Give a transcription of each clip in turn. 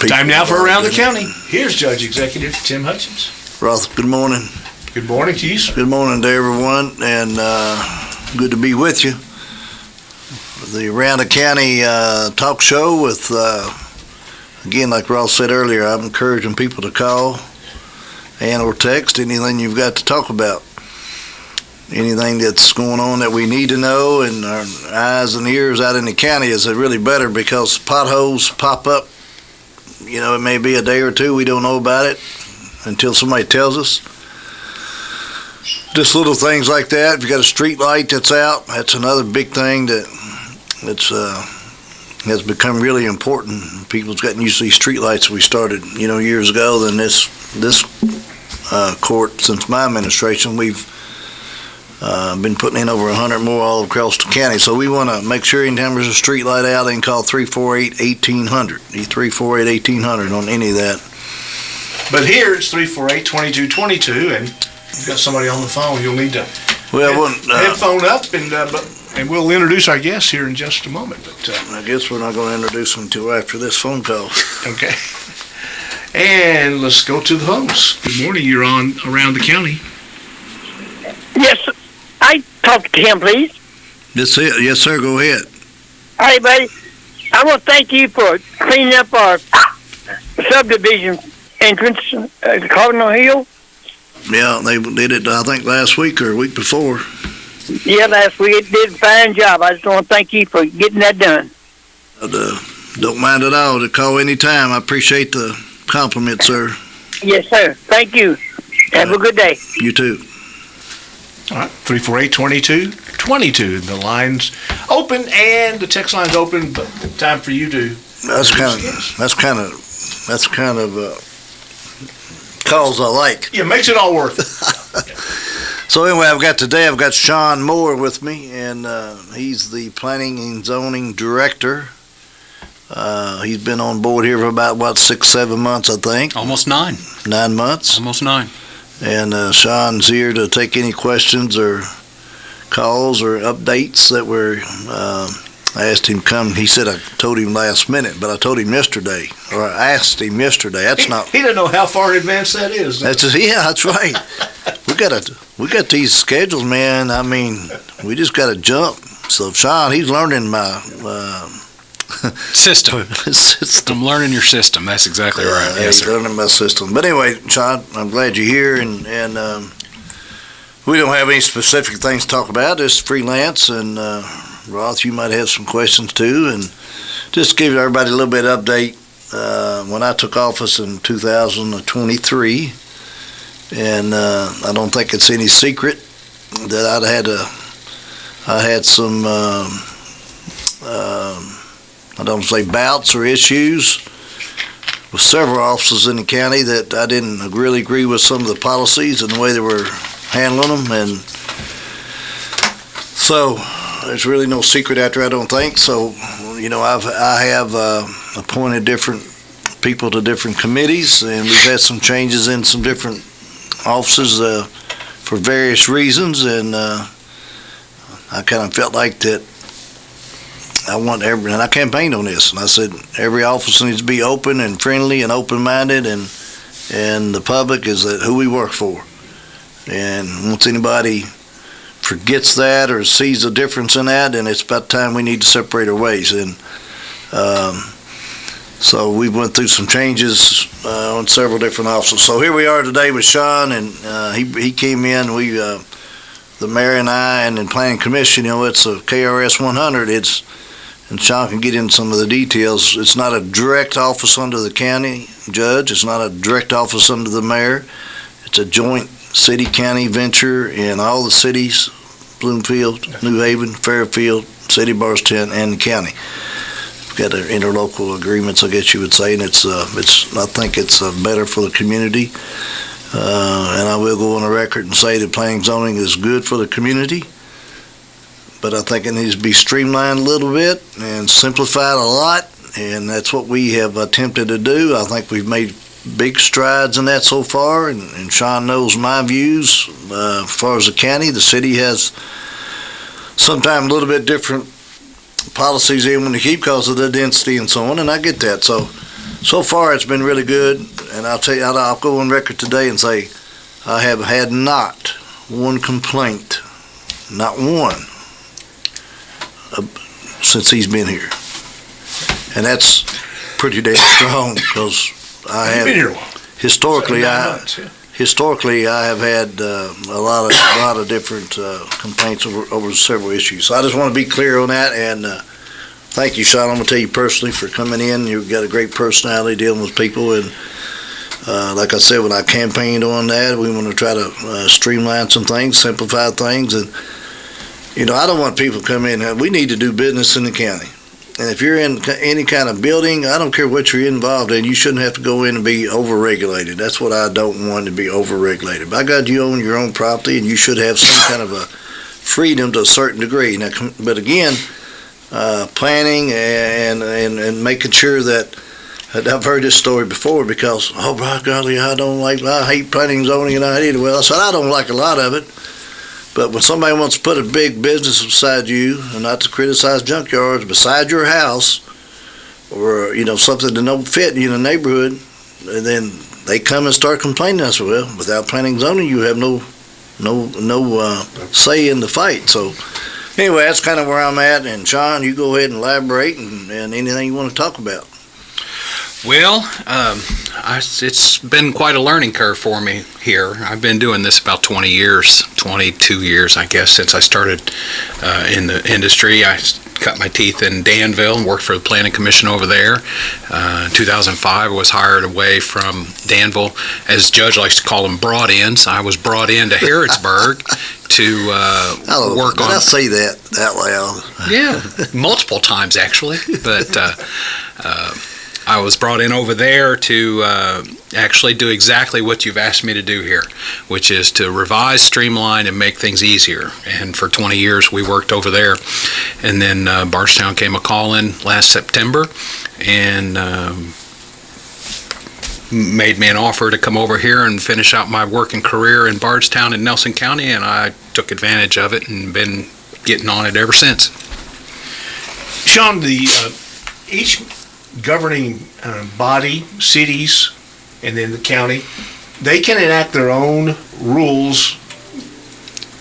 Time now for Around the County. Here's Judge-Executive Tim Hutchins. Roth, good morning. Good morning to you, sir. Good morning to everyone, and good to be with you. The Around the County talk show with, again, like Roth said earlier, I'm encouraging people to call and or text anything you've got to talk about. Anything that's going on that we need to know, and our eyes and ears out in the county is really better because potholes pop up. You know, it may be a day or two, we don't know about it until somebody tells us. Just little things like that. If you got a street light that's out, that's another big thing has become really important. People's gotten used to these street lights we started, years ago. Then this court, since my administration, we've been putting in over 100 more all across the county. So we want to make sure anytime there's a street light out, they can call 348-1800, 348-1800 on any of that. But here it's 348-2222, and you've got somebody on the phone. You'll need to headphone up, and we'll introduce our guests here in just a moment. But I guess we're not going to introduce them until after this phone call. Okay. And let's go to the phones. Good morning. You're on Around the County. Yes, I talk to him, please. That's it. Yes, sir. Go ahead. Hey, buddy. I want to thank you for cleaning up our subdivision entrance at Cardinal Hill. Yeah, they did it, I think, last week or a week before. Yeah, last week. It did a fine job. I just want to thank you for getting that done. Don't mind at all to call any time. I appreciate the compliment, sir. Yes, sir. Thank you. Have a good day. You too. All right, 348-2222. The line's open and the text line's open, but time for you to. That's kind of calls I like. Yeah, makes it all worth it. So anyway, I've got Shawn Moore with me, and he's the Planning and Zoning Director. He's been on board here for about 6-7 months, I think. Almost 9. 9 months. Almost 9. And Shawn's here to take any questions or calls or updates that were. I asked him to come. He said I told him last minute, but I told him yesterday, or I asked him yesterday. That's not. He doesn't know how far in advance that is. That's right. We got these schedules, man. I mean, we just got to jump. So Shawn, he's learning my system. I'm learning your system. That's exactly right. Yes, sir. Learning my system. But anyway, Shawn, I'm glad you're here, and we don't have any specific things to talk about. Just freelance, and Roth, you might have some questions too, and just give everybody a little bit of update. When I took office in 2023, and I don't think it's any secret that I had some. I don't say bouts or issues with several officers in the county that I didn't really agree with some of the policies and the way they were handling them, and so there's really no secret out there, I don't think. So, I have appointed different people to different committees, and we've had some changes in some different offices for various reasons, and I kind of felt like that and I campaigned on this, and I said every office needs to be open and friendly and open-minded, and the public is who we work for. And once anybody forgets that or sees a difference in that, then it's about time we need to separate our ways. And so we went through some changes on several different offices. So here we are today with Shawn, and he came in. The mayor and I and the Planning Commission, it's a KRS 100. And Shawn can get into some of the details. It's not a direct office under the county judge. It's not a direct office under the mayor. It's a joint city-county venture in all the cities, Bloomfield, New Haven, Fairfield, City of Bardstown, and the county. We've got interlocal agreements, I guess you would say, and I think it's better for the community. And I will go on the record and say that planning and zoning is good for the community. But I think it needs to be streamlined a little bit and simplified a lot, and that's what we have attempted to do. I think we've made big strides in that so far, and Shawn knows my views. As far as the county, the city has sometimes a little bit different policies they want to keep because of the density and so on, and I get that. So So far, it's been really good, and I'll tell you, I'll go on record today and say I have had not one complaint, not one, since he's been here. And that's pretty damn strong, because I have been here a while. Historically, I have had a lot of different complaints over several issues. So I just want to be clear on that, and thank you, Shawn. I'm going to tell you personally for coming in. You've got a great personality dealing with people, and like I said, when I campaigned on that, we want to try to streamline some things, simplify things, and I don't want people to come in. We need to do business in the county. And if you're in any kind of building, I don't care what you're involved in, you shouldn't have to go in and be over-regulated. That's what I don't want, to be over-regulated. By God, you own your own property, and you should have some kind of a freedom to a certain degree. Now, but again, planning and making sure that, I've heard this story before because, oh, by golly, I hate planning and zoning, and I hate it. Well, I said, I don't like a lot of it. But when somebody wants to put a big business beside you, and not to criticize junkyards, beside your house, or something that don't fit in the neighborhood, and then they come and start complaining. I said, well, without planning and zoning, you have no say in the fight. So anyway, that's kind of where I'm at. And Shawn, you go ahead and elaborate and anything you want to talk about. Well, it's been quite a learning curve for me here. I've been doing this about 22 years, I guess, since I started in the industry. I cut my teeth in Danville and worked for the Planning Commission over there. In 2005, I was hired away from Danville, as Judge likes to call them, brought-ins. I was brought into Harrodsburg to work on... Did I say that loud? Yeah, multiple times, actually. But... I was brought in over there to actually do exactly what you've asked me to do here, which is to revise, streamline, and make things easier. And for 20 years, we worked over there. And then Bardstown came a call in last September and made me an offer to come over here and finish out my working career in Bardstown and Nelson County, and I took advantage of it and been getting on it ever since. Shawn, each governing body, cities, and then the county, they can enact their own rules,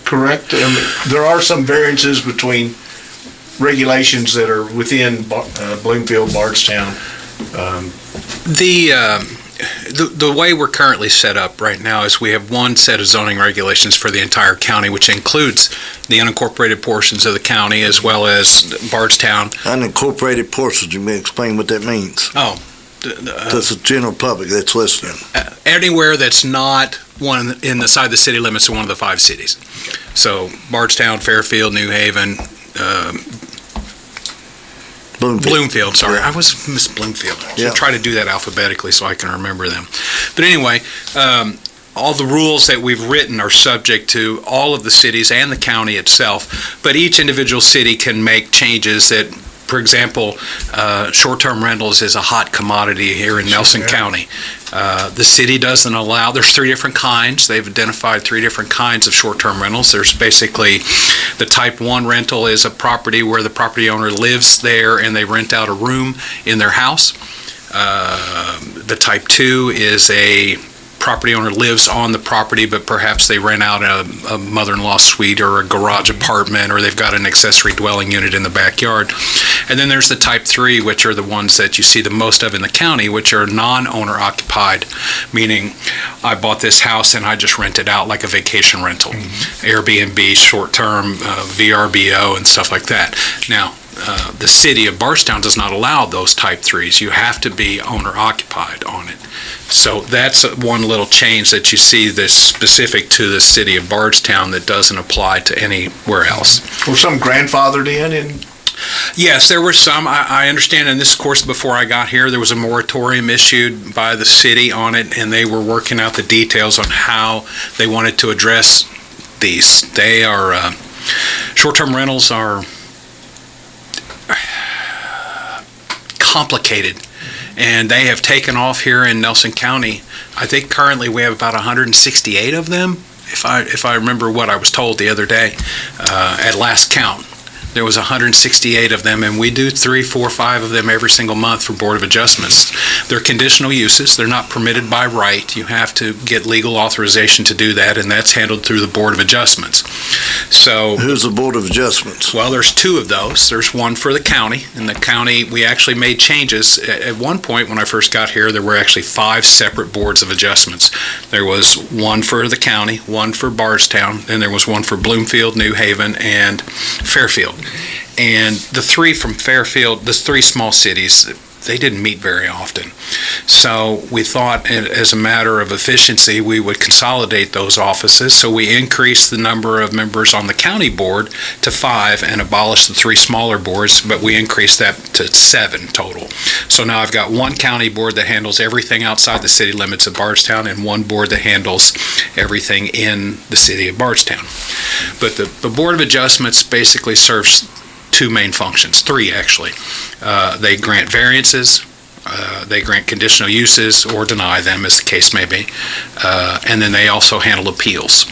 correct? There are some variances between regulations that are within Bloomfield, Bardstown. The way we're currently set up right now is we have one set of zoning regulations for the entire county, which includes the unincorporated portions of the county as well as Bardstown. Unincorporated portions, you may explain what that means. Oh. That's the general public that's listening. Anywhere that's not one in the side of the city limits of one of the 5 cities. Okay. So Bardstown, Fairfield, New Haven, Bloomfield, sorry. Yeah. I was Miss Bloomfield. So try to do that alphabetically so I can remember them. But anyway, all the rules that we've written are subject to all of the cities and the county itself, but each individual city can make changes that, for example, short-term rentals is a hot commodity here in Nelson County. The city doesn't allow, there's 3 different kinds. They've identified 3 different kinds of short-term rentals. There's basically the type 1 rental is a property where the property owner lives there and they rent out a room in their house. The type 2 is a property owner lives on the property, but perhaps they rent out a mother-in-law suite or a garage apartment, or they've got an accessory dwelling unit in the backyard. And then there's the type 3, which are the ones that you see the most of in the county, which are non-owner occupied, meaning I bought this house and I just rent it out like a vacation rental, Airbnb, short-term, VRBO, and stuff like that. Now, the city of Bardstown does not allow those type 3s. You have to be owner-occupied on it. So that's one little change that you see that's specific to the city of Bardstown that doesn't apply to anywhere else. Were some grandfathered in? Yes, there were some. I understand in this course before I got here, there was a moratorium issued by the city on it, and they were working out the details on how they wanted to address these. They are, short-term rentals are complicated, and they have taken off here in Nelson County. I think currently we have about 168 of them, if I remember what I was told the other day at last count. There was 168 of them, and we do 3, 4, 5 of them every single month for Board of Adjustments. They're conditional uses. They're not permitted by right. You have to get legal authorization to do that, and that's handled through the Board of Adjustments. So, who's the Board of Adjustments? Well, there's 2 of those. There's one for the county. In the county, we actually made changes. At one point, when I first got here, there were actually 5 separate Boards of Adjustments. There was one for the county, one for Bardstown, then there was one for Bloomfield, New Haven, and Fairfield. And the 3 from Fairfield, the 3 small cities, they didn't meet very often. So we thought, as a matter of efficiency, we would consolidate those offices. So we increased the number of members on the county board to 5 and abolished the 3 smaller boards, but we increased that to 7 total. So now I've got 1 county board that handles everything outside the city limits of Bardstown and 1 board that handles everything in the city of Bardstown. But the Board of Adjustments basically serves 2 main functions, 3 actually. They grant variances, they grant conditional uses or deny them, as the case may be, and then they also handle appeals.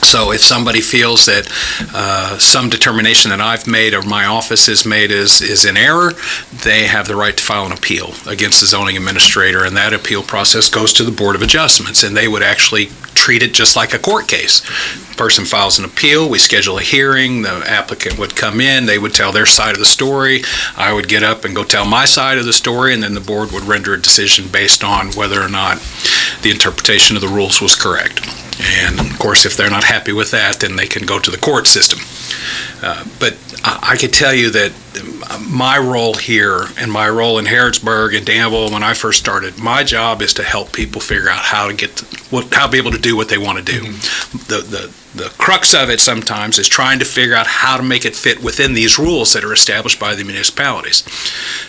So if somebody feels that some determination that I've made or my office has made is in error, they have the right to file an appeal against the zoning administrator, and that appeal process goes to the Board of Adjustments, and they would actually treat it just like a court case. Person files an appeal, we schedule a hearing, the applicant would come in, they would tell their side of the story, I would get up and go tell my side of the story, and then the board would render a decision based on whether or not the interpretation of the rules was correct. And of course, if they're not happy with that, then they can go to the court system. But I could tell you that my role here and my role in Harrodsburg and Danville when I first started, my job is to help people figure out how to be able to do what they want to do. Mm-hmm. The crux of it sometimes is trying to figure out how to make it fit within these rules that are established by the municipalities.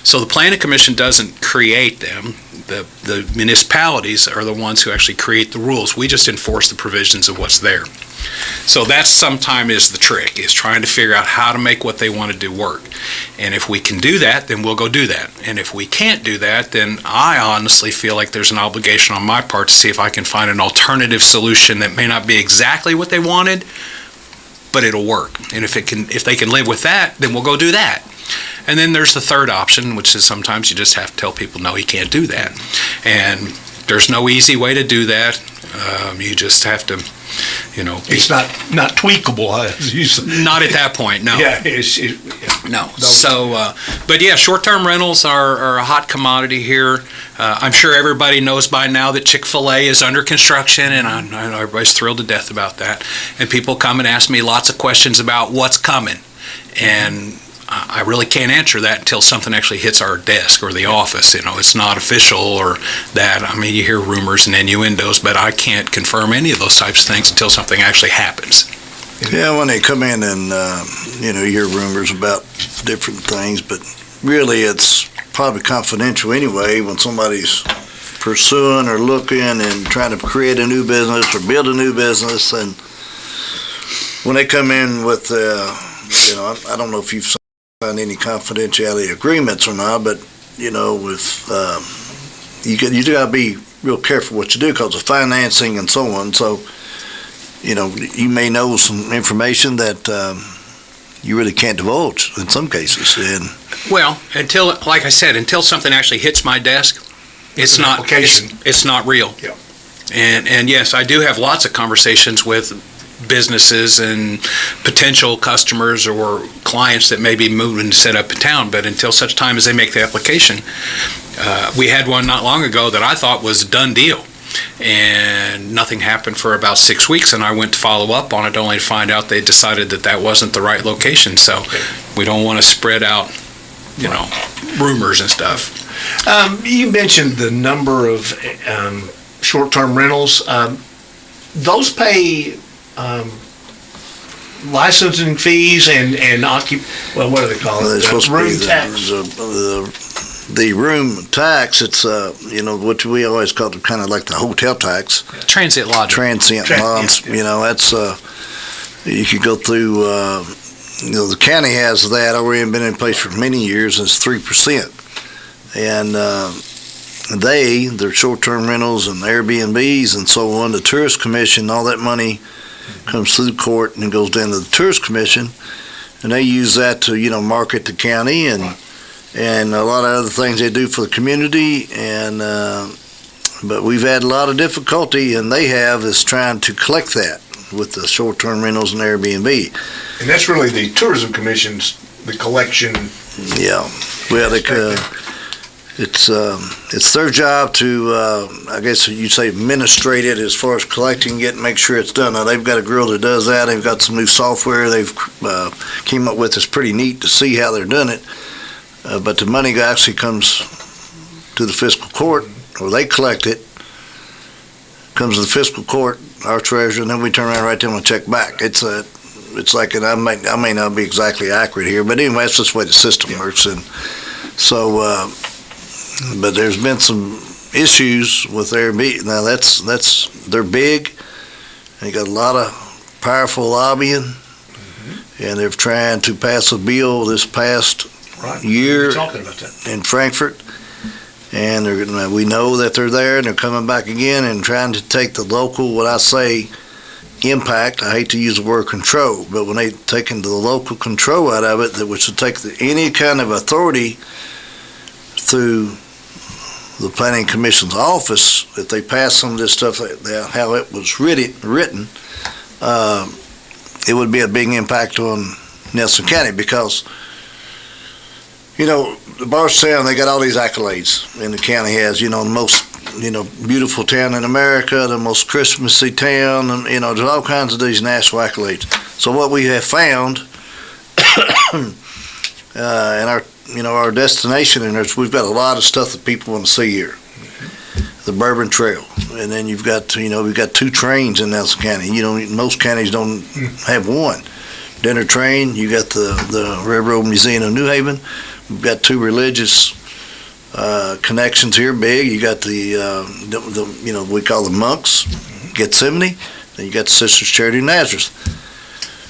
So the Planning Commission doesn't create them. The municipalities are the ones who actually create the rules. We just enforce the provisions of what's there. So that sometimes is the trick, is trying to figure out how to make what they want to do work. And if we can do that, then we'll go do that. And if we can't do that, then I honestly feel like there's an obligation on my part to see if I can find an alternative solution that may not be exactly what they wanted, but it'll work. And if they can live with that, then we'll go do that. And then there's the third option, which is sometimes you just have to tell people, no, you can't do that. And there's no easy way to do that. You just have to, it's not tweakable. Not at that point, no. Yeah, no. So, but yeah, short-term rentals are a hot commodity here. I'm sure everybody knows by now that Chick-fil-A is under construction, and I know everybody's thrilled to death about that. And people come and ask me lots of questions about what's coming, and I really can't answer that until something actually hits our desk or the office. It's not official or that. I mean, you hear rumors and innuendos, but I can't confirm any of those types of things until something actually happens. Yeah, when they come in and, you hear rumors about different things, but really it's probably confidential anyway when somebody's pursuing or looking and trying to create a new business or build a new business. And when they come in with, I don't know if you've signed any confidentiality agreements or not, but with you got to be real careful what you do because of financing and so on. So you may know some information that you really can't divulge in some cases. And well, like I said, until something actually hits my desk, it's not real. Yeah. And yes, I do have lots of conversations with businesses and potential customers or clients that may be moving to set up in town, but until such time as they make the application, we had one not long ago that I thought was a done deal, and nothing happened for about 6 weeks, and I went to follow up on it only to find out they decided that wasn't the right location. So we don't want to spread out rumors and stuff. You mentioned the number of short-term rentals. Those pay licensing fees and what do they call it? Room tax. The room tax, it's what we always call it, kind of like the hotel tax. Transient lodging. Transient lodging. That's you could go through. The county has that already been in place for many years, and it's 3%. And their short-term rentals and Airbnbs and so on, the Tourist Commission, all that money comes through the court and it goes down to the Tourist Commission, and they use that to, market the county and a lot of other things they do for the community. And but we've had a lot of difficulty, and they have, is trying to collect that with the short-term rentals and Airbnb. And that's really the Tourism Commission's, the collection. Yeah, well, it's their job to, I guess you'd say, administrate it as far as collecting it and make sure it's done. Now, they've got a girl that does that. They've got some new software they've came up with. It's pretty neat to see how they're doing it. But the money actually comes to the fiscal court, or they collect it, comes to the fiscal court, our treasurer, and then we turn around and write them a check back. It's like, and I may not be exactly accurate here, but anyway, that's just the way the system works. And so, but there's been some issues with Airbnb. Now they're big. They got a lot of powerful lobbying, and they're trying to pass a bill this past year in Frankfurt. And we know that they're there, and they're coming back again and trying to take the local, what I say, impact. I hate to use the word control, but when they taking the local control out of it, that was to take any kind of authority through the Planning Commission's office, if they pass some of this stuff, how it was written, it would be a big impact on Nelson County, because Bardstown, they got all these accolades, and the county has, the most, beautiful town in America, the most Christmassy town, and, there's all kinds of these national accolades. So what we have found in our destination, and we've got a lot of stuff that people want to see here. The Bourbon Trail, and then you've got, we've got 2 trains in Nelson County. Most counties don't have one. Dinner train, you got the Railroad Museum of New Haven. We've got 2 religious connections here, big. You got the we call the monks, Gethsemane. Then you got the Sisters Charity of Nazareth.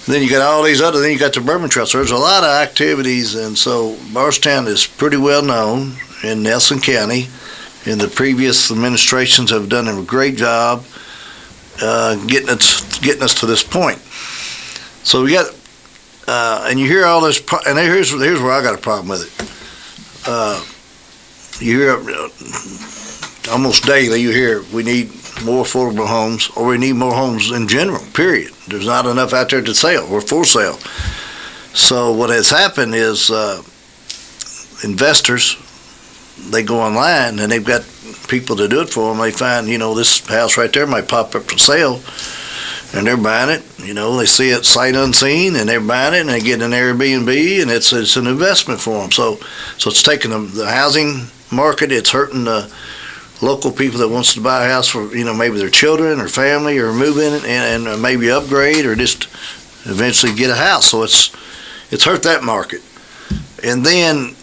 Then you got all these other. Then you got the Bourbon Trail. So there's a lot of activities, and so Bardstown is pretty well known in Nelson County. And the previous administrations have done a great job getting us to this point. So we got. And you hear all this, and here's where I got a problem with it. You hear almost daily, you hear we need more affordable homes, or we need more homes in general, period. There's not enough out there to sell or for sale. So what has happened is investors, they go online and they've got people to do it for them. They find, this house right there might pop up for sale. And they're buying it, they see it sight unseen, and they're buying it, and they get an Airbnb, and it's an investment for them. So it's taking the housing market, it's hurting the local people that wants to buy a house for, maybe their children or family, or move in and maybe upgrade, or just eventually get a house. So it's hurt that market. And then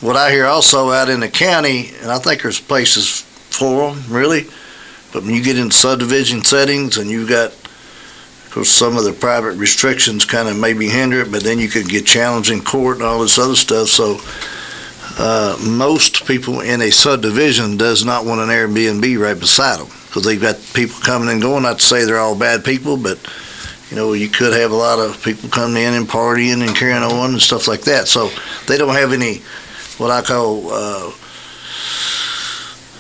what I hear also out in the county, and I think there's places for them, really, but when you get in subdivision settings and you've got, of course, some of the private restrictions kind of maybe hinder it, but then you could get challenged in court and all this other stuff. So most people in a subdivision does not want an Airbnb right beside them, because they've got people coming and going. Not to say they're all bad people, but you could have a lot of people coming in and partying and carrying on and stuff like that. So they don't have any, what I call,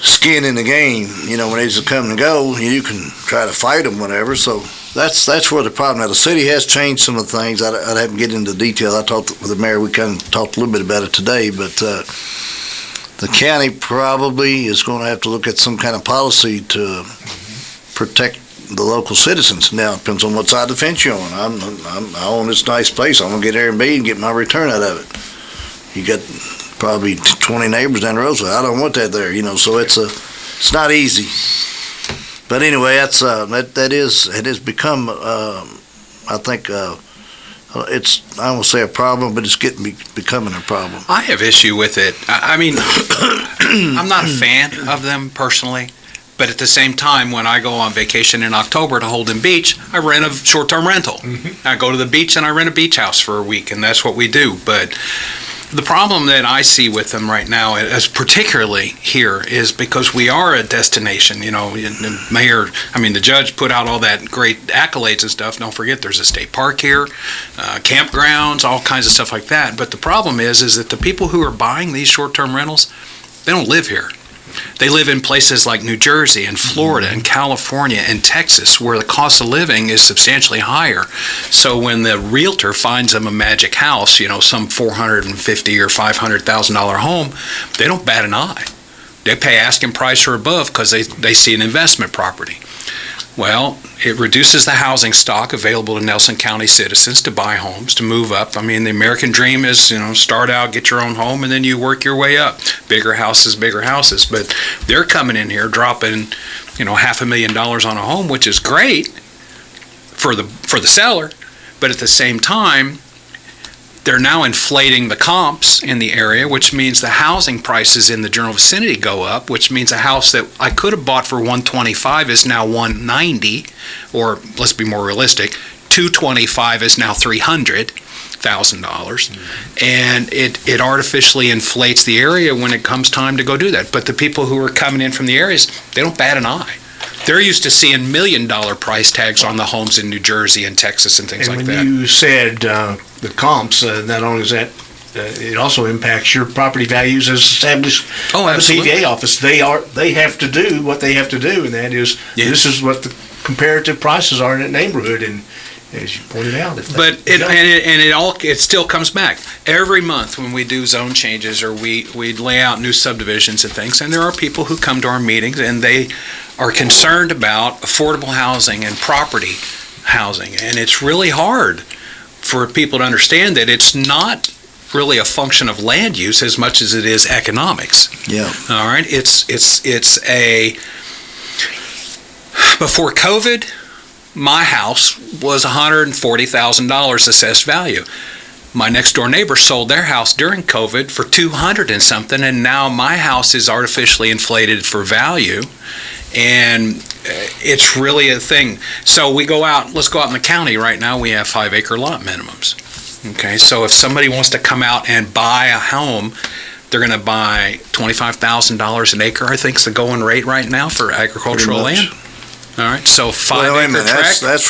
skin in the game. When they just come and go, you can try to fight them, whatever. So that's where the problem. Now the city has changed some of the things. I'd have to get into detail. I talked with the mayor. We kind of talked a little bit about it today, but the county probably is going to have to look at some kind of policy to protect the local citizens. Now it depends on what side of the fence you're on. I own this nice place. I'm gonna get Airbnb and get my return out of it. You got probably 20 neighbors down the road, so I don't want that there, so it's not easy. But anyway, it has become, I think, it's, I won't say a problem, but it's becoming a problem. I have issue with it. I mean, I'm not a fan of them personally, but at the same time, when I go on vacation in October to Holden Beach, I rent a short-term rental. I go to the beach and I rent a beach house for a week, and that's what we do. But The problem that I see with them right now, as particularly here, is because we are a destination. You know, the judge put out all that great accolades and stuff. Don't forget, there's a state park here, campgrounds, all kinds of stuff like that. But the problem is that the people who are buying these short-term rentals, they don't live here. They live in places like New Jersey and Florida and California and Texas, where the cost of living is substantially higher. So when the realtor finds them a magic house, some $450,000 or $500,000 home, they don't bat an eye. They pay asking price or above because they see an investment property. Well, it reduces the housing stock available to Nelson County citizens to buy homes, to move up. I mean, the American dream is, start out, get your own home, and then you work your way up. Bigger houses. But they're coming in here dropping, $500,000 on a home, which is great for the seller. But at the same time, they're now inflating the comps in the area, which means the housing prices in the general vicinity go up, which means a house that I could have bought for $125 is now $190, or let's be more realistic, $225 is now $300,000, and it artificially inflates the area when it comes time to go do that. But the people who are coming in from the areas, they don't bat an eye. They're used to seeing $1 million price tags on the homes in New Jersey and Texas and things like that. And when you said the comps, not only is that, it also impacts your property values as established by the CVA office. They have to do what they have to do, and that is, this is what the comparative prices are in that neighborhood. And as you pointed out, it still comes back every month when we do zone changes or we lay out new subdivisions and things. And there are people who come to our meetings and they are concerned about affordable housing and property housing, and it's really hard for people to understand that it's not really a function of land use as much as it is economics. Yeah. All right. Before COVID, my house was $140,000 assessed value. My next door neighbor sold their house during COVID for $200 and something, and now my house is artificially inflated for value, and it's really a thing. So let's go out in the county right now, we have 5-acre lot minimums. Okay, so if somebody wants to come out and buy a home, they're going to buy $25,000 an acre, I think is the going rate right now for agricultural land. All right, so 5-acre tract. That's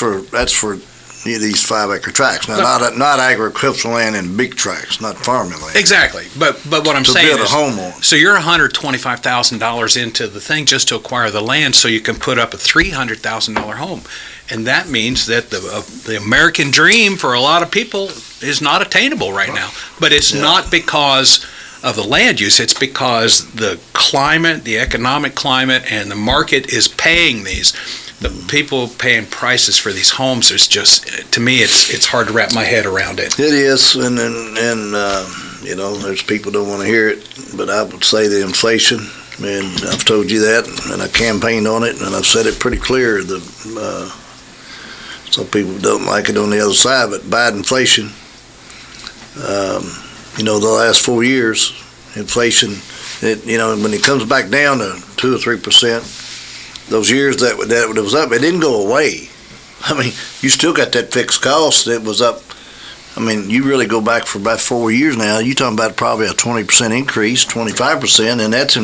for these 5-acre tracts. Now, not agricultural land in big tracts, not farming land. Exactly, but what I'm saying build is, a home on. So you're $125,000 into the thing just to acquire the land, so you can put up a $300,000 home, and that means that the American dream for a lot of people is not attainable right now. But it's not because of the land use; it's because the climate, the economic climate, and the market is paying these. The people paying prices for these homes is just, to me, it's hard to wrap my head around it. It is, and there's people don't want to hear it, but I would say the inflation, and I've told you that, and I campaigned on it, and I've said it pretty clear. Some people don't like it on the other side, but bad inflation. The last 4 years, inflation, when it comes back down to 2 or 3%. Those years that it was up, it didn't go away. I mean, you still got that fixed cost that was up. I mean, you really go back for about 4 years now, you're talking about probably a 20% increase, 25%, and that's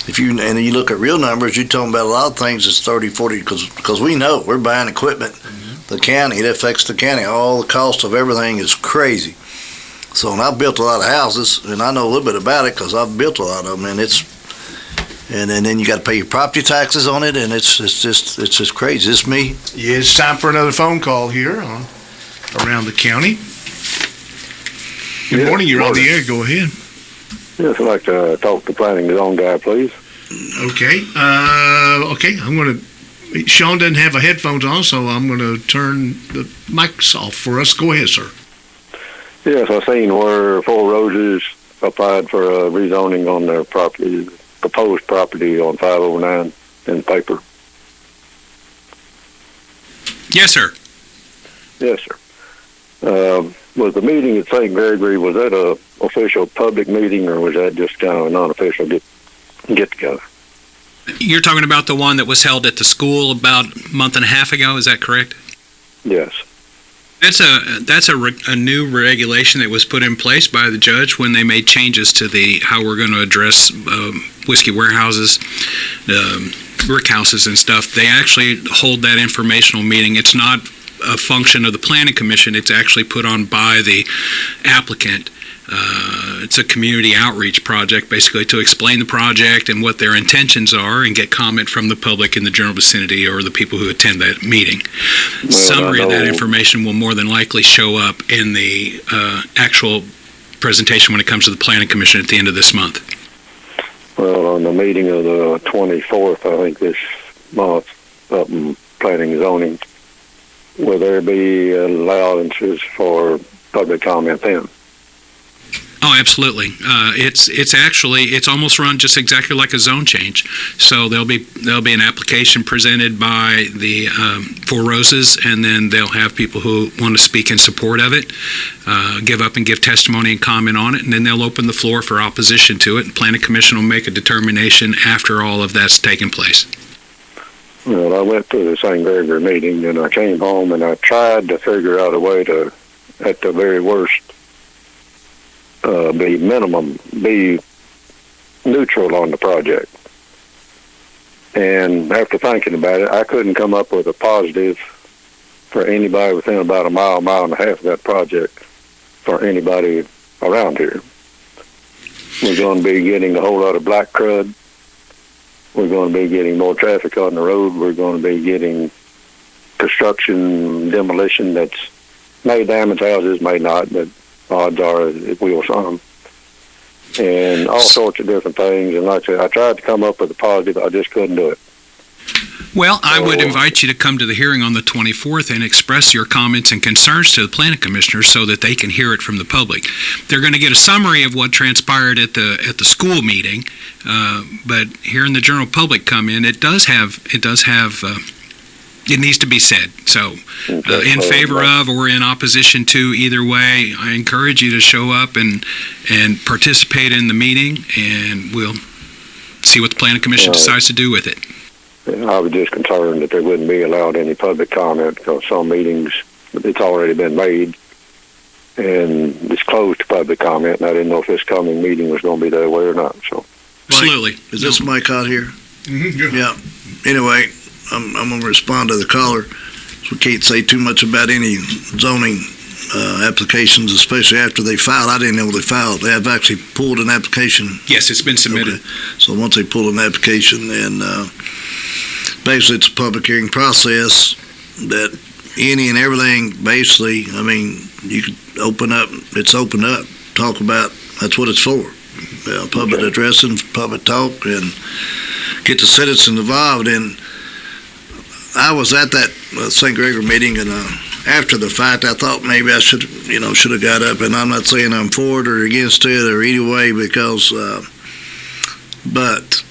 if you look at real numbers, you're talking about a lot of things that's 30, 40, because we know we're buying equipment. The county, it affects the county. All the cost of everything is crazy. So, and I've built a lot of houses, and I know a little bit about it because I've built a lot of them, and and then you got to pay your property taxes on it, and it's just crazy. It's me. Yeah, it's time for another phone call here around the county. Good morning. You're on the air. Go ahead. Yes, I'd like to talk to planning zone guy, please. Okay. Okay. Shawn doesn't have headphones on, so I'm going to turn the mics off for us. Go ahead, sir. Yes, I've seen where Four Roses applied for a rezoning on their property, proposed property on 509 in the paper. Yes, sir. Yes, sir. Was the meeting at St. Gregory, was that a official public meeting, or was that just kind of a non-official get-together? You're talking about the one that was held at the school about a month and a half ago, is that correct? Yes. That's a new regulation that was put in place by the judge when they made changes to how we're going to address whiskey warehouses, brick houses and stuff. They actually hold that informational meeting. It's not a function of the Planning Commission. It's actually put on by the applicant. It's a community outreach project, basically, to explain the project and what their intentions are and get comment from the public in the general vicinity or the people who attend that meeting. Summary of that information will more than likely show up in the actual presentation when it comes to the Planning Commission at the end of this month. Well, on the meeting of the 24th, I think this month, up in Planning and Zoning, will there be allowances for public comment then? Oh, absolutely. It's almost run just exactly like a zone change. So there'll be an application presented by the Four Roses, and then they'll have people who want to speak in support of it, give testimony and comment on it, and then they'll open the floor for opposition to it. And Planning Commission will make a determination after all of that's taken place. Well, I went to the St. Gregory meeting, and I came home, and I tried to figure out a way to, at the very worst, be neutral on the project. And after thinking about it, I couldn't come up with a positive for anybody within about a mile and a half of that project for anybody around here. We're going to be getting a whole lot of black crud. We're going to be getting more traffic on the road. We're going to be getting construction, demolition that's may damage houses, may not, but odds are it will some. And all sorts of different things. And like I said, I tried to come up with a positive. I just couldn't do it. Well, I would invite you to come to the hearing on the 24th and express your comments and concerns to the Planning Commissioners so that they can hear it from the public. They're going to get a summary of what transpired at the school meeting, but hearing the general public come in, it needs to be said. So, in favor of or in opposition to, either way, I encourage you to show up and participate in the meeting, and we'll see what the Planning Commission decides to do with it. I was just concerned that there wouldn't be allowed any public comment because some meetings, it's already been made, and it's closed to public comment, and I didn't know if this coming meeting was going to be that way or not. So, absolutely. Mike, is this mic out here? Mm-hmm, yeah. Anyway, I'm going to respond to the caller. We can't say too much about any zoning applications, especially after they filed. I didn't know they filed. They have actually pulled an application. Yes, it's been submitted. Okay. So once they pull an application, then basically it's a public hearing process that any and everything, basically, I mean, you could open up, talk about, that's what it's for. Public addressing, public talk, and get the citizens involved. And I was at that St. Gregory meeting, and after the fact, I thought maybe I should have got up. And I'm not saying I'm for it or against it or either way, because, but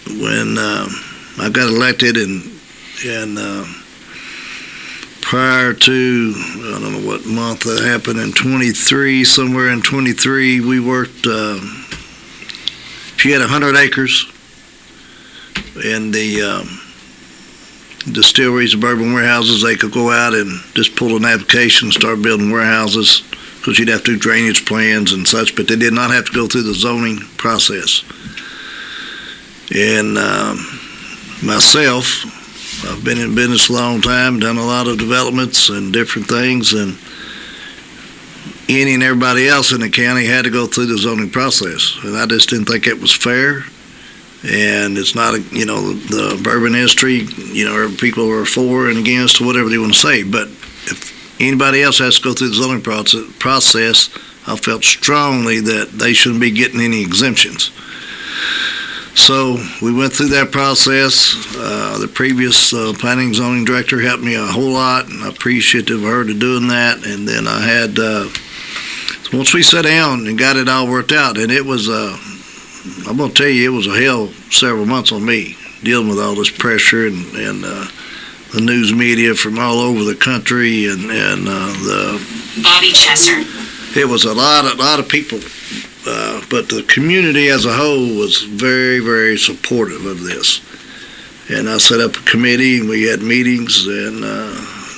when I got elected and prior to, I don't know what month that happened, in 23, somewhere in 23, we worked, if you had 100 acres in the distilleries and bourbon warehouses, they could go out and just pull an application and start building warehouses, because you'd have to do drainage plans and such, but they did not have to go through the zoning process. And myself, I've been in business a long time, done a lot of developments and different things, and any and everybody else in the county had to go through the zoning process, and I just didn't think it was fair. And it's not, the bourbon industry, people are for and against, or whatever they want to say. But if anybody else has to go through the zoning process, I felt strongly that they shouldn't be getting any exemptions. So we went through that process. The previous planning and zoning director helped me a whole lot, and I'm appreciative of her to doing that. And then I had, once we sat down and got it all worked out, and it was I'm going to tell you, it was a hell several months on me, dealing with all this pressure and the news media from all over the country and the Bobby Chesser. It was a lot of people, but the community as a whole was very, very supportive of this. And I set up a committee, and we had meetings, and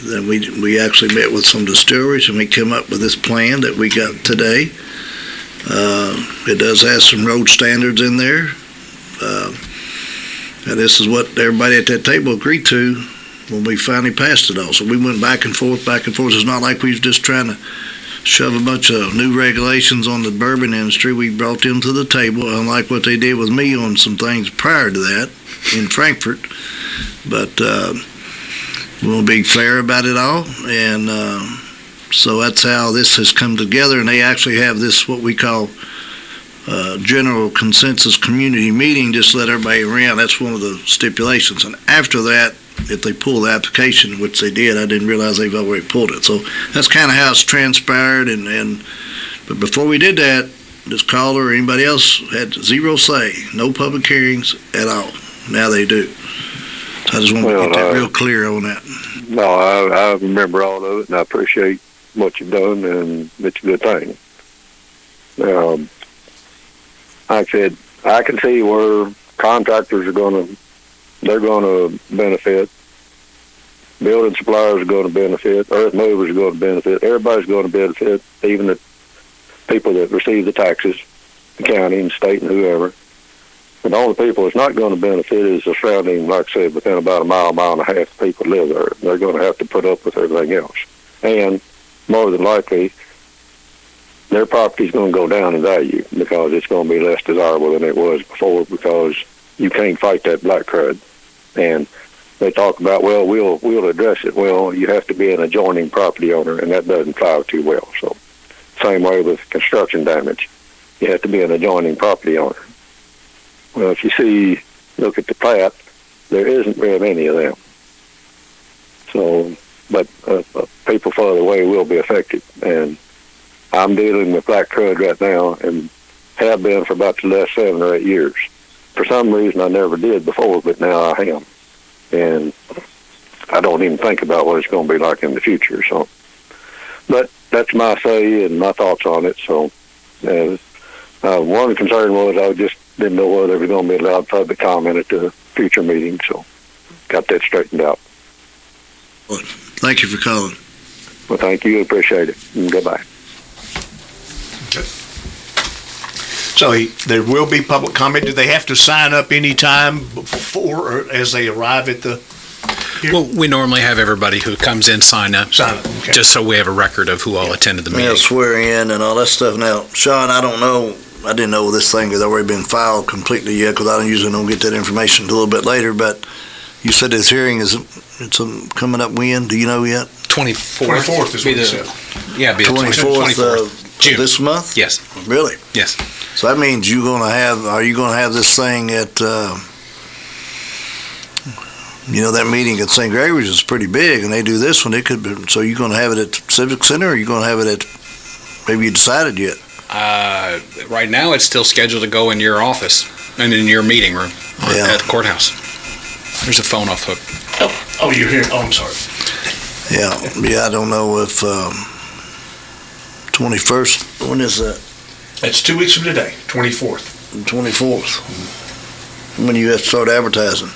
then we actually met with some distilleries, and we came up with this plan that we got today. It does have some road standards in there, and this is what everybody at that table agreed to when we finally passed it all. So we went back and forth. It's not like we was just trying to shove a bunch of new regulations on the bourbon industry. We brought them to the table, unlike what they did with me on some things prior to that in Frankfurt. But we'll be fair about it all, and so that's how this has come together. And they actually have this, what we call general consensus community meeting, just let everybody around. That's one of the stipulations. And after that, if they pull the application, which they did, I didn't realize they've already pulled it. So that's kind of how it's transpired. But before we did that, this caller or anybody else had zero say, no public hearings at all. Now they do. So I just want to get that real clear on that. No, I remember all of it, and I appreciate what you've done, and it's a good thing. Like I said, I can see where contractors are going to benefit. Building suppliers are going to benefit. Earth movers are going to benefit. Everybody's going to benefit, even the people that receive the taxes, the county and state and whoever. And the only people that's not going to benefit is the surrounding, like I said, within about a mile and a half, people live there. They're going to have to put up with everything else. And more than likely, their property's going to go down in value because it's going to be less desirable than it was before, because you can't fight that black crud. And they talk about, well, we'll address it. Well, you have to be an adjoining property owner, and that doesn't fly too well. So same way with construction damage. You have to be an adjoining property owner. Well, if you look at the plat, there isn't very many of them. So, but people further away will be affected. And I'm dealing with black crud right now and have been for about the last 7 or 8 years. For some reason, I never did before, but now I am. And I don't even think about what it's going to be like in the future. So, but that's my say and my thoughts on it. So, one concern was I just didn't know whether there was going to be allowed public comment at the future meeting. So, got that straightened out. Well, thank you for calling. Well, thank you. Appreciate it. And goodbye. Okay. So there will be public comment. Do they have to sign up any time before or as they arrive at the here? Well, we normally have everybody who comes in sign up. Okay. Just so we have a record of who all attended the meeting. They'll swear in and all that stuff. Now, Shawn, I don't know. I didn't know this thing had already been filed completely yet, because I usually don't get that information until a little bit later. But you said this hearing is coming up when? Do you know yet? 24th is what you said. Yeah, be the 24th June. This month? Yes. Really? Yes. So that means are you going to have this thing at, that meeting at St. Gregory's is pretty big, and they do this one. It could be, so you're going to have it at Civic Center, or are you going to have it at, maybe you decided yet? Right now, it's still scheduled to go in your office and in your meeting room at the courthouse. There's a phone off hook. Oh, you're here. Oh, I'm sorry. Yeah, I don't know if 21st, when is that? That's 2 weeks from today, 24th. 24th. When you have to start advertising?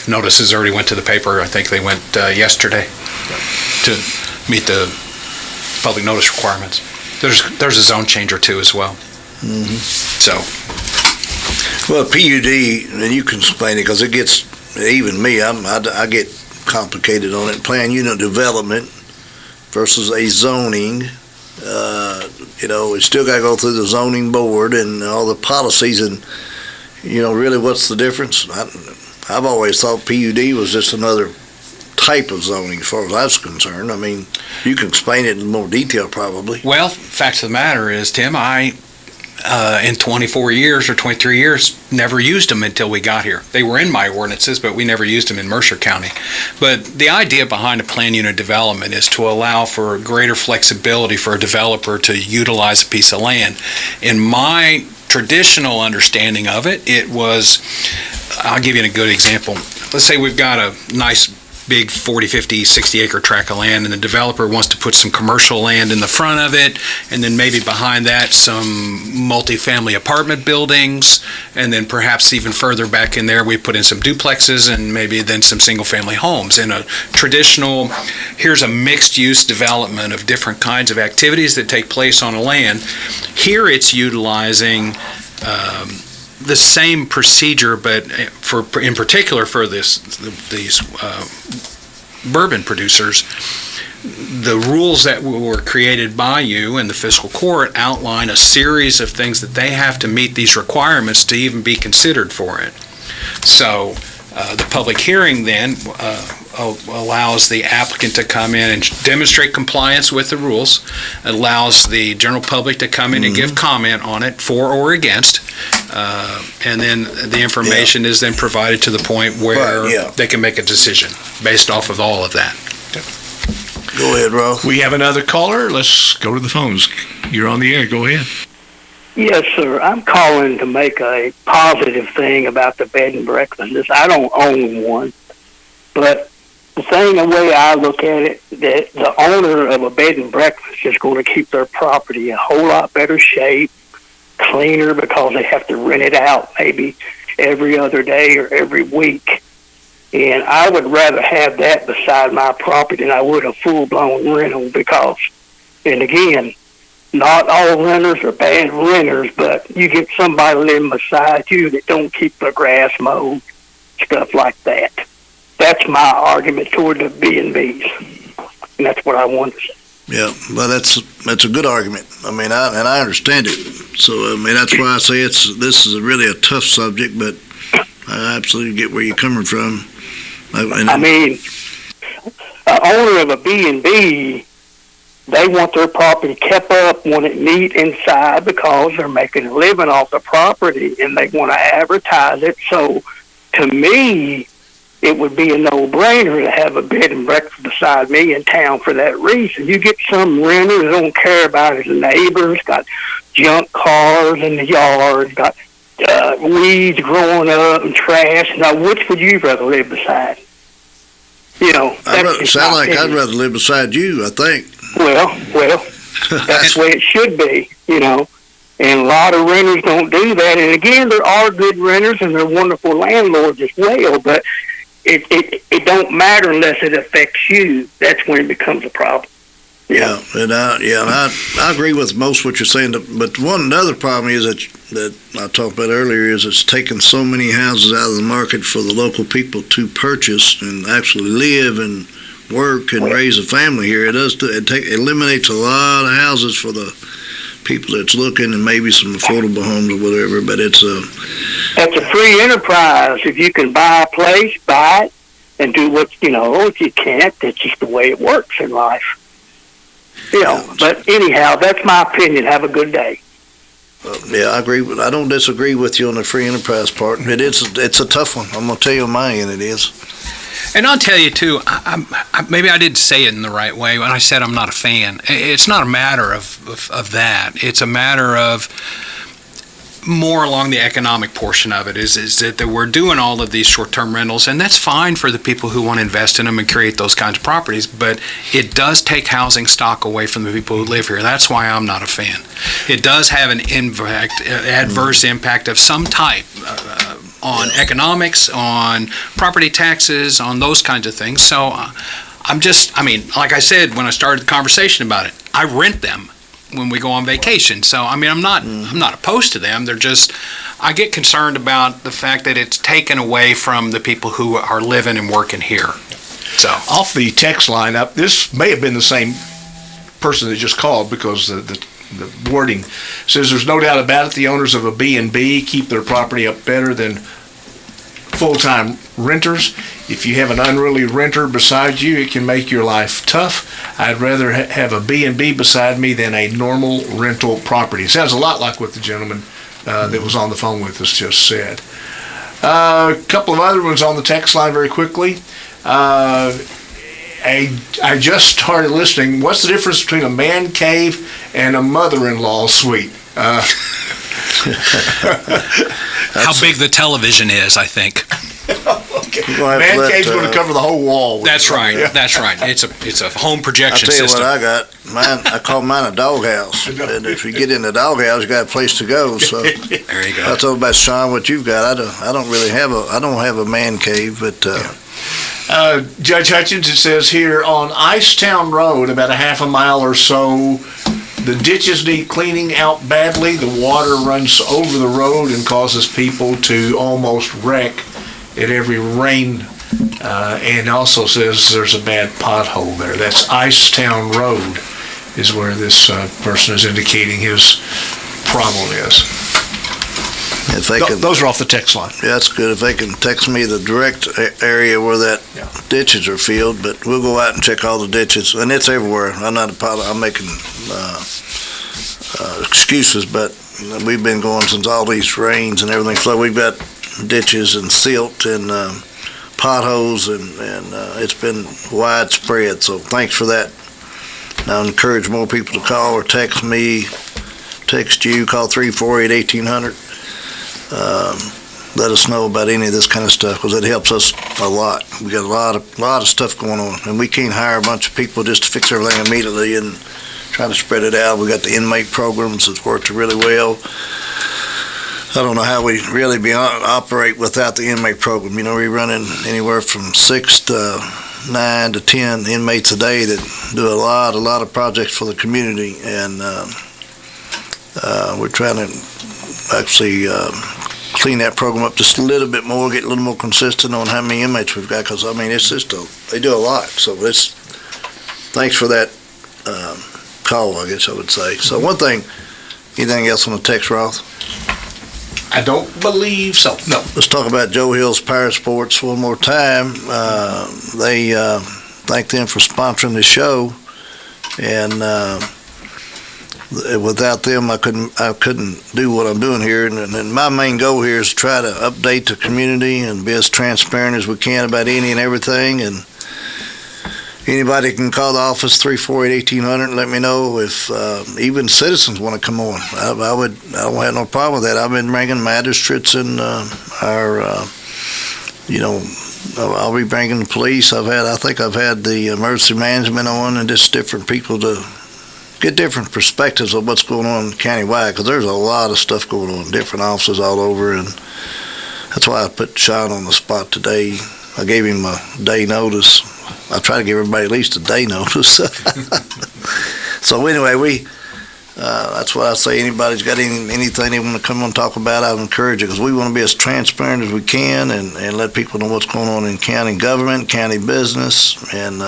Notices already went to the paper. I think they went yesterday to meet the public notice requirements. There's a zone change or two as well. Mm-hmm. So. Well, PUD, and you can explain it, because it gets, even me, I get complicated on it. Plan unit development versus a zoning. It's still got to go through the zoning board and all the policies, and really what's the difference? I've always thought PUD was just another type of zoning as far as I was concerned. I mean, you can explain it in more detail probably. Well, fact of the matter is, Tim, I in 24 years or 23 years never used them until we got here. They were in my ordinances, but we never used them in Mercer County. But the idea behind a plan unit development is to allow for greater flexibility for a developer to utilize a piece of land. In my traditional understanding of it, it was, I'll give you a good example. Let's say we've got a nice big 40, 50, 60 acre tract of land, and the developer wants to put some commercial land in the front of it, and then maybe behind that some multifamily apartment buildings, and then perhaps even further back in there we put in some duplexes and maybe then some single family homes. In a traditional, here's a mixed use development of different kinds of activities that take place on a land. Here it's utilizing the same procedure, but in particular for these bourbon producers, the rules that were created by you and the fiscal court outline a series of things that they have to meet these requirements to even be considered for it. So the public hearing then allows the applicant to come in and demonstrate compliance with the rules. It allows the general public to come in and give comment on it, for or against, and then the information is then provided to the point where they can make a decision based off of all of that. Go ahead, Ro. We have another caller. Let's go to the phones. You're on the air. Go ahead. Yes, sir. I'm calling to make a positive thing about the bed and breakfast. I don't own one, but the thing, the way I look at it, that the owner of a bed and breakfast is going to keep their property in a whole lot better shape, cleaner, because they have to rent it out maybe every other day or every week. And I would rather have that beside my property than I would a full-blown rental, because, and again, not all renters are bad renters, but you get somebody living beside you that don't keep their grass mowed, stuff like that. That's my argument toward the B&Bs, and that's what I want to say. Yeah, well, that's a good argument. I mean, I understand it. So I mean, that's why I say this is really a tough subject, but I absolutely get where you're coming from. I mean, an owner of a B&B, they want their property kept up, want it neat inside, because they're making a living off the property and they want to advertise it. So to me, it would be a no-brainer to have a bed and breakfast beside me in town for that reason. You get some renters that don't care about his neighbors, got junk cars in the yard, got weeds growing up and trash. Now, which would you rather live beside? You know, sound like I'd rather live beside you, I think. Well, that's the way it should be, you know. And a lot of renters don't do that. And again, there are good renters and they're wonderful landlords as well, but it don't matter unless it affects you. That's when it becomes a problem. Yeah, and I agree with most what you're saying. But another problem is that I talked about earlier is it's taken so many houses out of the market for the local people to purchase and actually live and work and raise a family here. It eliminates a lot of houses for the people that's looking, and maybe some affordable homes or whatever. But it's a free enterprise. If you can buy a place, buy it and do what you know. If you can't, that's just the way it works in life. You know, but anyhow, that's my opinion. Have a good day. Yeah, I agree. I don't disagree with you on the free enterprise part. It's a tough one. I'm going to tell you on my end it is. And I'll tell you, too, maybe I didn't say it in the right way when I said I'm not a fan. It's not a matter of that. It's a matter of more along the economic portion of it, is that we're doing all of these short-term rentals, and that's fine for the people who want to invest in them and create those kinds of properties, but it does take housing stock away from the people who live here. That's why I'm not a fan. It does have an adverse impact of some type on economics, on property taxes, on those kinds of things. So like I said when I started the conversation about it, I rent them when we go on vacation. So I'm not opposed to them. They're just, I get concerned about the fact that it's taken away from the people who are living and working here. So off the text line up, this may have been the same person that just called, because the wording says there's no doubt about it, the owners of a B&B keep their property up better than full-time renters. If you have an unruly renter beside you, it can make your life tough. I'd rather have a B&B beside me than a normal rental property. It sounds a lot like what the gentleman that was on the phone with us just said. A couple of other ones on the text line very quickly. I just started listening. What's the difference between a man cave and a mother-in-law suite? How big the television is, I think. Man cave's going to cover the whole wall. That's right. Yeah. That's right. It's a home projection system. system. What I got. Mine, I call mine a doghouse. And if you get in the doghouse, you got a place to go. So there you go. I told about Shawn what you've got. I don't really have a man cave, but. Judge Hutchins, it says here on Icetown Road, about a half a mile or so, the ditches need cleaning out badly. The water runs over the road and causes people to almost wreck at every rain. And also says there's a bad pothole there. That's Icetown Road is where this person is indicating his problem is. If they can, those are off the text line. Yeah, that's good. If they can text me the direct area where that ditches are filled, but we'll go out and check all the ditches, and it's everywhere. I'm making excuses, but we've been going since all these rains and everything. So we've got ditches and silt and potholes, and it's been widespread. So thanks for that. And I encourage more people to call or text me, text you, call 348-1800. Let us know about any of this kind of stuff, because it helps us a lot. We got a lot of stuff going on, and we can't hire a bunch of people just to fix everything immediately and try to spread it out. We got the inmate programs that's worked really well. I don't know how we really operate without the inmate program. You know, we're running anywhere from 6 to 9 to 10 inmates a day that do a lot of projects for the community, and we're trying to actually clean that program up just a little bit more, get a little more consistent on how many inmates we've got, because, I mean, it's just they do a lot. So thanks for that call, I guess I would say. So one thing, anything else on the text, Roth? I don't believe so, no. Let's talk about Joe Hill's Power Sports one more time. They thank them for sponsoring the show, and without them, I couldn't do what I'm doing here. And my main goal here is to try to update the community and be as transparent as we can about any and everything. And anybody can call the office 348-1800 and let me know if even citizens want to come on. I don't have no problem with that. I've been bringing magistrates and I'll be bringing the police. I think I've had the emergency management on, and just different people to get different perspectives of what's going on countywide, because there's a lot of stuff going on, different offices all over, and that's why I put Shawn on the spot today. I gave him a day notice. I try to give everybody at least a day notice. So anyway, that's what I say. Anybody's got anything they want to come on and talk about, I would encourage it, because we want to be as transparent as we can and let people know what's going on in county government, county business, and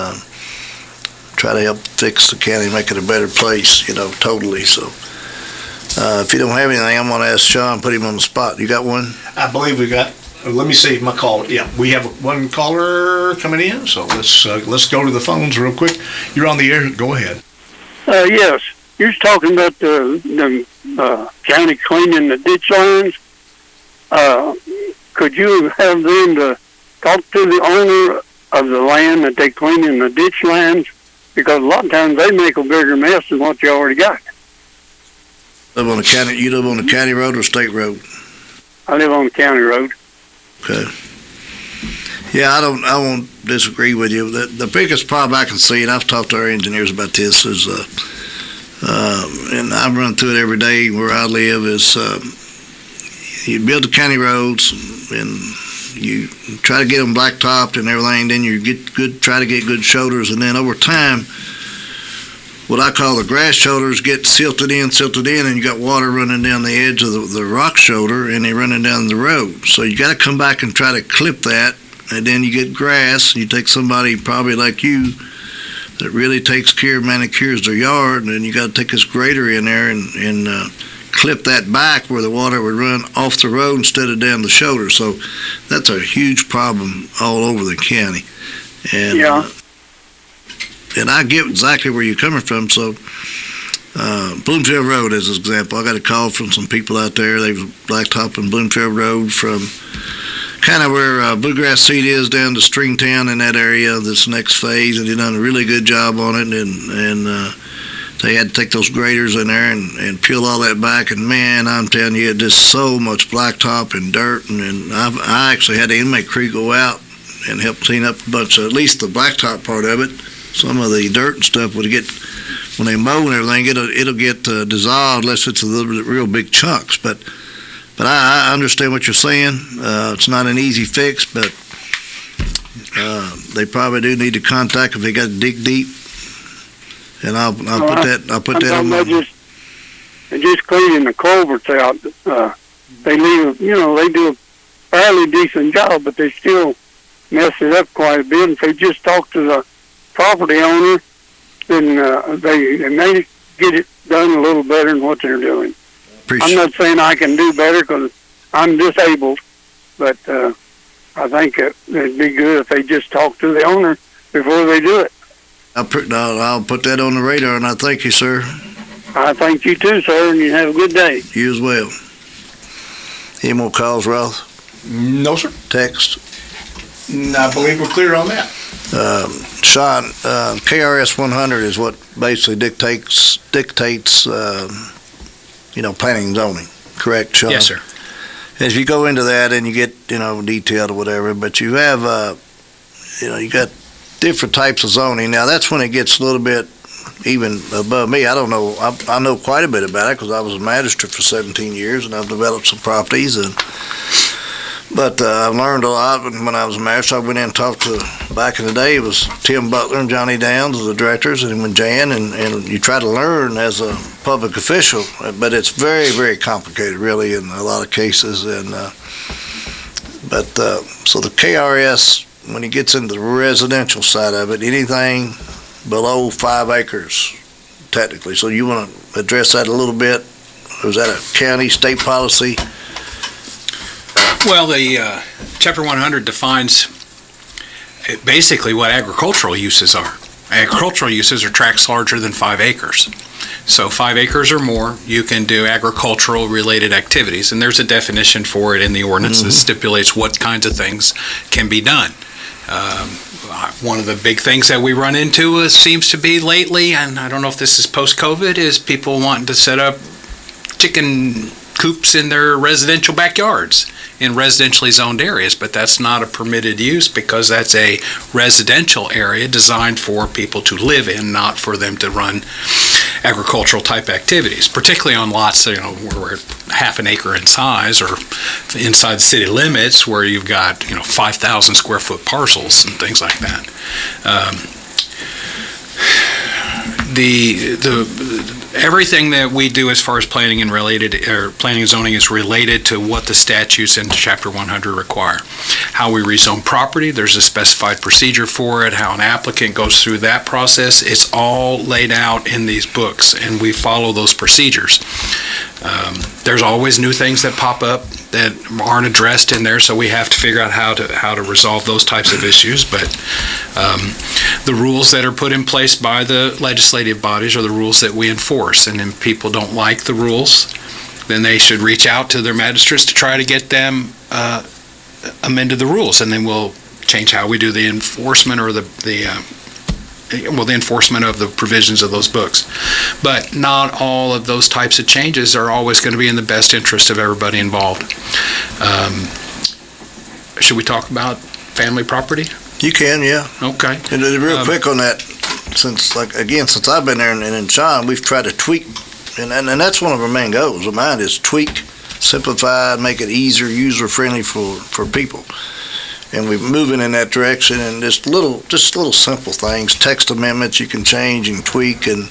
try to help fix the county, make it a better place, totally. So if you don't have anything, I'm going to ask Shawn, put him on the spot. You got one? I believe we got, let me see my caller. Yeah, we have one caller coming in, so let's go to the phones real quick. You're on the air. Go ahead. Yes. You was talking about the county cleaning the ditch lines. Could you have them to talk to the owner of the land that they cleaning the ditch lines? Because a lot of times they make a bigger mess than what you already got. You live on the county road or state road? I live on the county road. Okay. Yeah, I won't disagree with you. The biggest problem I can see, and I've talked to our engineers about this, is, and I run through it every day where I live, is you build the county roads and you try to get them blacktopped and everything, then you try to get good shoulders, and then over time, what I call the grass shoulders get silted in, and you got water running down the edge of the rock shoulder, and they're running down the road. So you got to come back and try to clip that, and then you get grass, and you take somebody probably like you that really takes care, manicures their yard, and then you got to take this grader in there and clip that back where the water would run off the road instead of down the shoulder. So that's a huge problem all over the county. And, yeah. And I get exactly where you're coming from. So Bloomfield Road, as an example, I got a call from some people out there. They were blacktopping Bloomfield Road from kind of where Bluegrass Seed is down to Stringtown in that area, this next phase, and they done a really good job on it, and they had to take those graders in there and peel all that back, and man, I'm telling you, just so much blacktop and dirt, and I actually had the inmate crew go out and help clean up a bunch of, at least the blacktop part of it. Some of the dirt and stuff would get, when they mow and everything, it'll get dissolved unless it's a little bit real big chunks. But I understand what you're saying. It's not an easy fix, but they probably do need to contact if they got to dig deep. And I'll put that on my. Just cleaning the culverts out. They leave, they do a fairly decent job, but they still mess it up quite a bit. If they just talk to the property owner, then they may get it done a little better than what they're doing. I'm not saying I can do better because I'm disabled, but I think it'd be good if they just talk to the owner before they do it. I'll put that on the radar, and I thank you, sir. I thank you too, sir, and you have a good day. You as well. Any more calls, Roth? No, sir. Text? I believe we're clear on that. Shawn, KRS 100 is what basically dictates planning and zoning, correct, Shawn? Yes, sir. If you go into that and you get, detailed or whatever, but you have, you got different types of zoning. Now, that's when it gets a little bit even above me. I don't know. I know quite a bit about it because I was a magistrate for 17 years and I've developed some properties. But I've learned a lot when I was a magistrate. I went in and talked to, back in the day, it was Tim Butler and Johnny Downs as the directors, and when Jan, and you try to learn as a public official, but it's very, very complicated, really, in a lot of cases. So the KRS, when it gets into the residential side of it, anything below 5 acres, technically. So you want to address that a little bit? Or is that a county, state policy? Well, the Chapter 100 defines basically what agricultural uses are. Agricultural uses are tracts larger than 5 acres. So 5 acres or more, you can do agricultural related activities, and there's a definition for it in the ordinance that stipulates what kinds of things can be done. One of the big things that we run into seems to be lately, and I don't know if this is post-COVID, is people wanting to set up chicken coops in their residential backyards in residentially zoned areas, but that's not a permitted use because that's a residential area designed for people to live in, not for them to run agricultural type activities, particularly on lots where we're half an acre in size or inside the city limits where you've got 5,000 square foot parcels and things like that. Everything that we do as far as planning and zoning is related to what the statutes in Chapter 100 require. How we rezone property, there's a specified procedure for it, how an applicant goes through that process. It's all laid out in these books, and we follow those procedures. There's always new things that pop up that aren't addressed in there, so we have to figure out how to resolve those types of issues. But the rules that are put in place by the legislative bodies are the rules that we enforce, and if people don't like the rules, then they should reach out to their magistrates to try to get them amended the rules, and then we'll change how we do the enforcement or the enforcement of the provisions of those books. But not all of those types of changes are always going to be in the best interest of everybody involved. Should we talk about family property? You can, yeah. Okay. And real quick on that, since I've been there and in Shawn, we've tried to tweak, and that's one of our main goals. Mine is tweak, simplify, make it easier, user-friendly for people. And we're moving in that direction, and just little simple things, text amendments you can change and tweak, and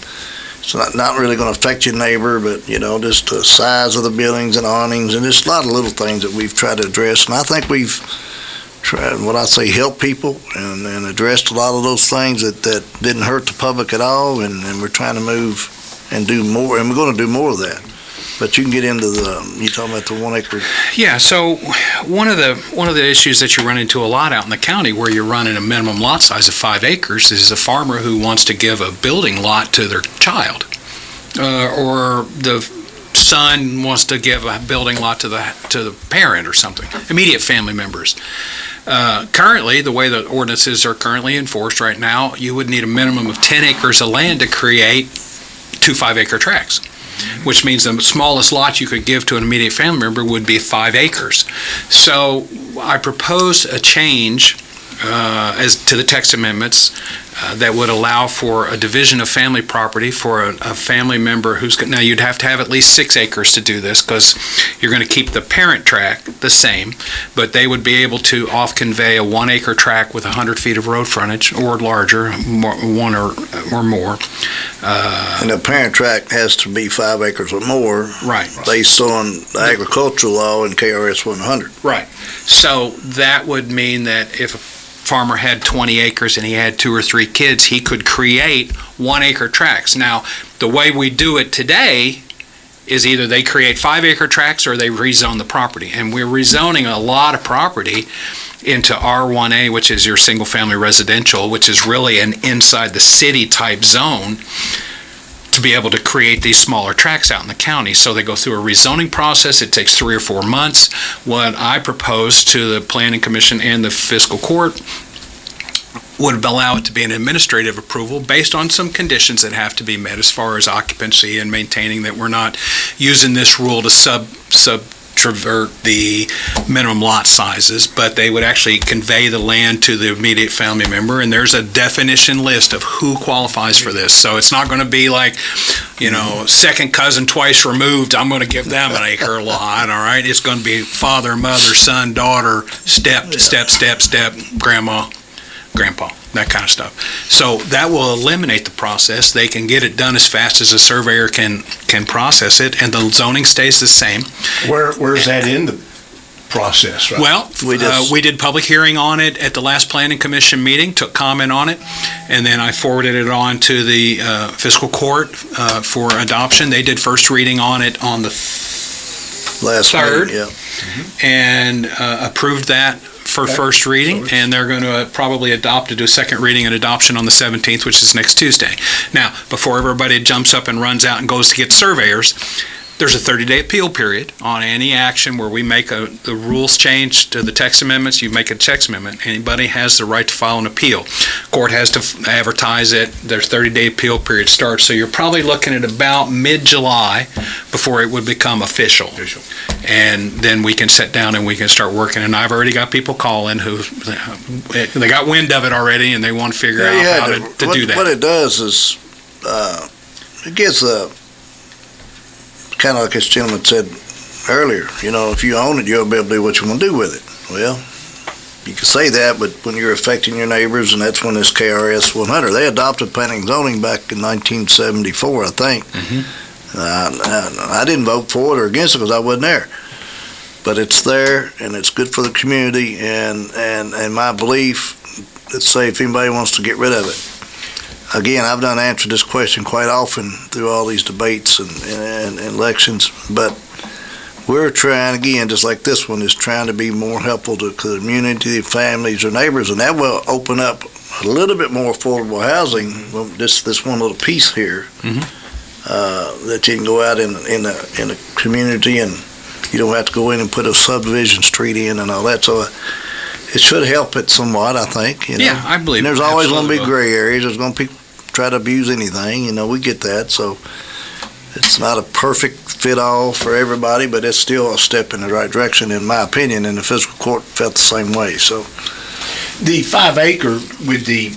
it's not really going to affect your neighbor, but just the size of the buildings and awnings, and just a lot of little things that we've tried to address. And I think we've tried, help people and addressed a lot of those things that didn't hurt the public at all, and we're trying to move and do more, and we're going to do more of that. But you can get into you talking about the 1 acre. Yeah. So one of the issues that you run into a lot out in the county, where you're running a minimum lot size of 5 acres, is a farmer who wants to give a building lot to their child, or the son wants to give a building lot to the parent or something, immediate family members. Currently, the way the ordinances are currently enforced right now, you would need a minimum of 10 acres of land to create 2 5-acre tracts, which means the smallest lot you could give to an immediate family member would be 5 acres. So I propose a change as to the text amendments that would allow for a division of family property for a family member now you'd have to have at least 6 acres to do this, because you're going to keep the parent tract the same, but they would be able to off-convey a 1 acre tract with 100 feet of road frontage or larger, one or more. And the parent tract has to be 5 acres or more. Right. Based on the agricultural law in KRS 100. Right. So that would mean that if a farmer had 20 acres and he had 2 or 3 kids, he could create 1 acre tracts. Now, the way we do it today is either they create 5 acre tracts or they rezone the property. And we're rezoning a lot of property into R1A, which is your single family residential, which is really an inside the city type zone, to be able to create these smaller tracts out in the county. So they go through a rezoning process. It takes 3 or 4 months. What I propose to the Planning Commission and the Fiscal Court would allow it to be an administrative approval based on some conditions that have to be met as far as occupancy and maintaining that we're not using this rule to subtravert the minimum lot sizes, but they would actually convey the land to the immediate family member, and there's a definition list of who qualifies for this. So it's not going to be like, second cousin twice removed, I'm going to give them an acre lot, all right? It's going to be father, mother, son, daughter, step, grandma, grandpa, that kind of stuff. So that will eliminate the process. They can get it done as fast as a surveyor can process it, and the zoning stays the same. Where's that in the process? Right? Well, we did public hearing on it at the last Planning Commission meeting, took comment on it, and then I forwarded it on to the Fiscal Court for adoption. They did first reading on it on the last 3rd, meeting, yeah. And approved that for first reading, and they're going to probably do a second reading and adoption on the 17th, which is next Tuesday. Now, before everybody jumps up and runs out and goes to get surveyors, there's a 30-day appeal period on any action where we make the rules change to the text amendments. You make a text amendment. Anybody has the right to file an appeal. Court has to advertise it. Their 30-day appeal period starts. So you're probably looking at about mid-July before it would become official. And then we can sit down and we can start working. And I've already got people calling who they got wind of it already, and they want to figure out how to do that. What it does is it gives kind of like this gentleman said earlier, if you own it, you'll be able to do what you want to do with it. Well, you can say that, but when you're affecting your neighbors, and that's when this KRS 100, they adopted planning and zoning back in 1974, I think. I didn't vote for it or against it because I wasn't there. But it's there, and it's good for the community, and my belief, let's say if anybody wants to get rid of it. Again, I've done answered this question quite often through all these debates and elections, but we're trying, again, just like this one, is trying to be more helpful to the community, families, or neighbors, and that will open up a little bit more affordable housing. This one little piece here that you can go out in a community, and you don't have to go in and put a subdivision street in and all that. So it should help it somewhat, I think. Yeah, I believe. And there's always going to be gray areas. There's going to be try to abuse anything. We get that. So it's not a perfect fit-all for everybody, but it's still a step in the right direction, in my opinion, and the Fiscal Court felt the same way. So the 5 acre with the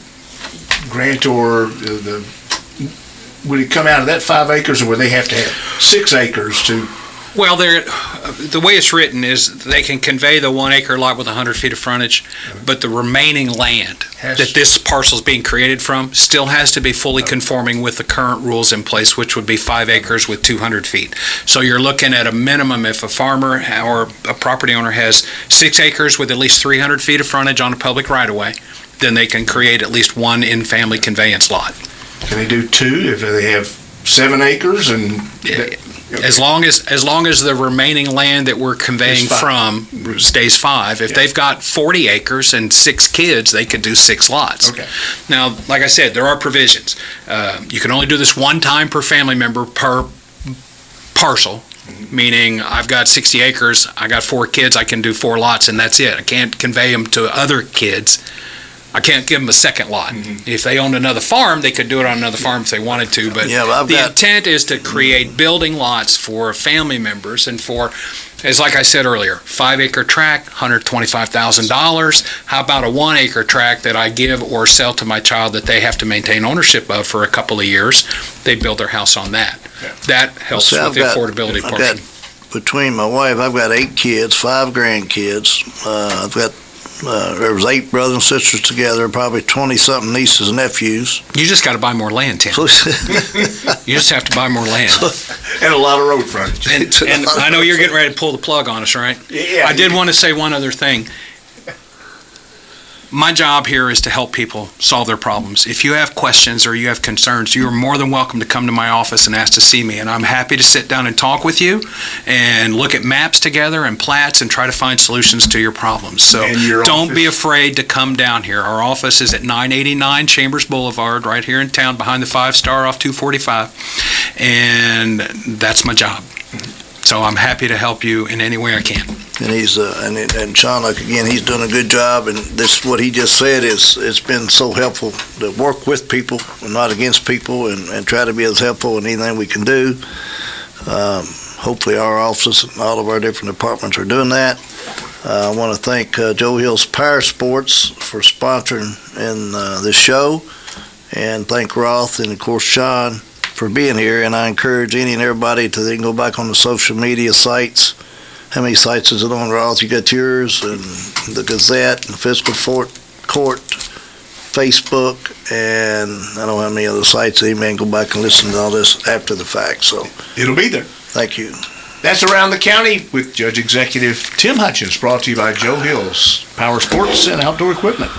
grantor, would it come out of that 5 acres, or would they have to have 6 acres to? Well, the way it's written is they can convey the 1 acre lot with 100 feet of frontage, but the remaining land that this parcel is being created from still has to be fully conforming with the current rules in place, which would be 5 acres with 200 feet. So you're looking at a minimum, if a farmer or a property owner has 6 acres with at least 300 feet of frontage on a public right-of-way, then they can create at least 1 in-family conveyance lot. Can they do 2 if they have 7 acres and? As long as the remaining land that we're conveying from stays 5. If they've got 40 acres and 6 kids, they could do 6 lots. Okay. Now, like I said, there are provisions. You can only do this one time per family member per parcel, meaning I've got 60 acres, I got 4 kids, I can do 4 lots, and that's it. I can't convey them to other kids I can't give them a second lot. If they owned another farm, they could do it on another farm if they wanted to. But the intent is to create building lots for family members and for, as like I said earlier, 5-acre tract, $125,000. How about a 1-acre tract that I give or sell to my child that they have to maintain ownership of for a couple of years? They build their house on that. That helps with the affordability portion. Between my wife, I've got 8 kids, 5 grandkids. I've got there was 8 brothers and sisters together, probably 20-something nieces and nephews. You just got to buy more land, Tim. You just have to buy more land. And a lot of road frontage. And I know you're getting ready to pull the plug on us, right? Yeah. I did want to say one other thing. My job here is to help people solve their problems. If you have questions or you have concerns, you are more than welcome to come to my office and ask to see me. And I'm happy to sit down and talk with you and look at maps together and plats and try to find solutions to your problems. So don't be afraid to come down here. Our office is at 989 Chambers Boulevard, right here in town, behind the 5-Star off 245. And that's my job. So I'm happy to help you in any way I can. And he's and Shawn, like again, he's doing a good job. And this, what he just said, is it's been so helpful to work with people and not against people, and try to be as helpful in anything we can do. Hopefully, our offices and all of our different departments are doing that. I want to thank Joe Hill's Power Sports for sponsoring this show, and thank Roth and of course Shawn for being here. And I encourage any and everybody to they can go back on the social media sites. How many sites is it on, Roth? You got yours and the Gazette and Fiscal Court, Facebook, and I don't know how many other sites. They may go back and listen to all this after the fact. So it'll be there. Thank you. That's Around the County with Judge Executive Tim Hutchins, brought to you by Joe Hill's Power Sports and Outdoor Equipment.